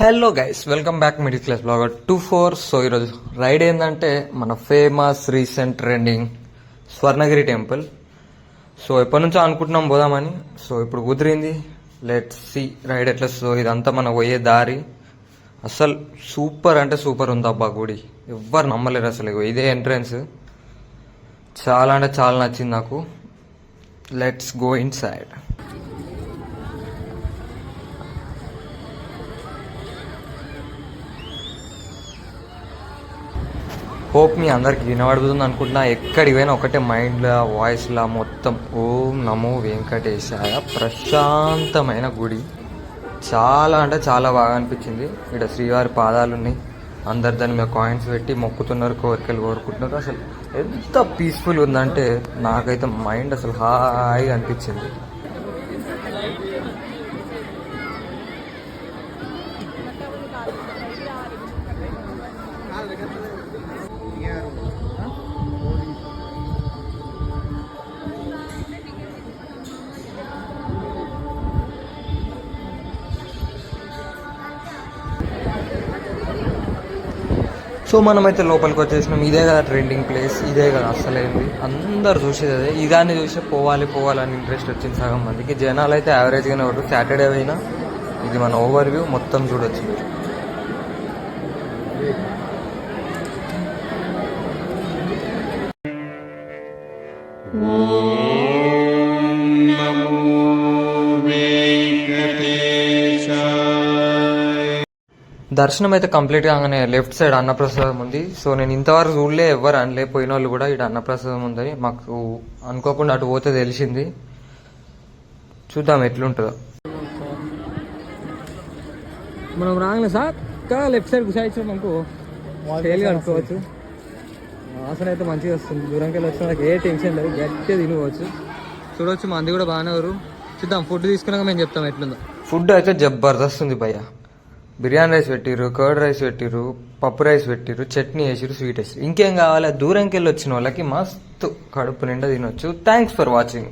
Hello guys, welcome back middle class blogger 24. So ఈరోజు ride ఏంటంటే మన famous recent trending Swarnagiri temple. So ఎప్పటి నుంచో అనుకుంటున్నాం పోదామని. సో ఇప్పుడు కుదిరింది. లెట్స్ సి రైడ్ ఎట్లా. సో ఇదంతా మన పోయే దారి అసలు సూపర్ అంటే సూపర్ ఉంది అబ్బా. గుడి ఎవ్వరు నమ్మలేరు అసలు. ఇదే ఎంట్రన్స్. చాలా అంటే చాలా నచ్చింది నాకు. Let's go inside. Hope మీ అందరికి వినబడుతుంది అనుకుంటున్నా. ఎక్కడికి పోయినా ఒకటే మైండ్లో వాయిస్లా మొత్తం ఓం నమో వెంకటేశాయ. ప్రశాంతమైన గుడి. చాలా అంటే చాలా బాగా అనిపించింది. ఇక్కడ శ్రీవారి పాదాలు ఉన్నాయి. అందరు దాని మీద కాయిన్స్ పెట్టి మొక్కుతున్నారు, కోరికలు కోరుకుంటున్నారు. అసలు ఎంత పీస్ఫుల్ ఉందంటే నాకైతే మైండ్ అసలు హాయిగా అనిపించింది. సో మనమైతే లోపలికి వచ్చేసినాం. ఇదే కదా ట్రెండింగ్ ప్లేస్, ఇదే కదా అసలేంది. అందరు చూసేది అదే. ఇదాన్ని చూసి పోవాలని ఇంట్రెస్ట్ వచ్చింది సగం మందికి. జనాలు అయితే యావరేజ్గానే ఉంటారు. సాటర్డే అయినా ఇది మన ఓవర్ వ్యూ మొత్తం చూడొచ్చు మీరు. దర్శనం అయితే కంప్లీట్ కాగానే లెఫ్ట్ సైడ్ అన్నప్రసాదం ఉంది. సో నేను ఇంతవరకు చూడలే, ఎవరు అనలే. పోయిన వాళ్ళు కూడా ఇక్కడ అన్నప్రసాదం ఉందని మాకు అనుకోకుండా అటు పోతే తెలిసింది. చూద్దాం ఎట్లుంటుందో. మనం రాగానే సార్ లెఫ్ట్ సైడ్ గుసాయించాం మనకు తేలిగా అనుకోవచ్చు. వాసన అయితే మంచిగా వస్తుంది. దూరంకి వెళ్ళి వచ్చిన నాకు ఏ టెన్షన్ లేదు. గట్టిగా తినవచ్చు. చూడవచ్చు మంది కూడా బాగానే ఎవరు. చూద్దాం. ఫుడ్ తీసుకున్నాక మేము చెప్తాం ఎట్లుందో. ఫుడ్ అయితే జబర్దస్త్ ఉంది భయ్య. బిర్యానీ రైస్ పెట్టిర్రు, కర్డ్ రైస్ పెట్టిర్రు, పప్పు రైస్ పెట్టిర్రు, చట్నీ వేసిర్రు, స్వీట్ వేసిర్రు. ఇంకేం కావాలి. దూరంకి వెళ్ళి వచ్చిన వాళ్ళకి మస్తు కడుపు నిండా తినొచ్చు. Thanks for watching.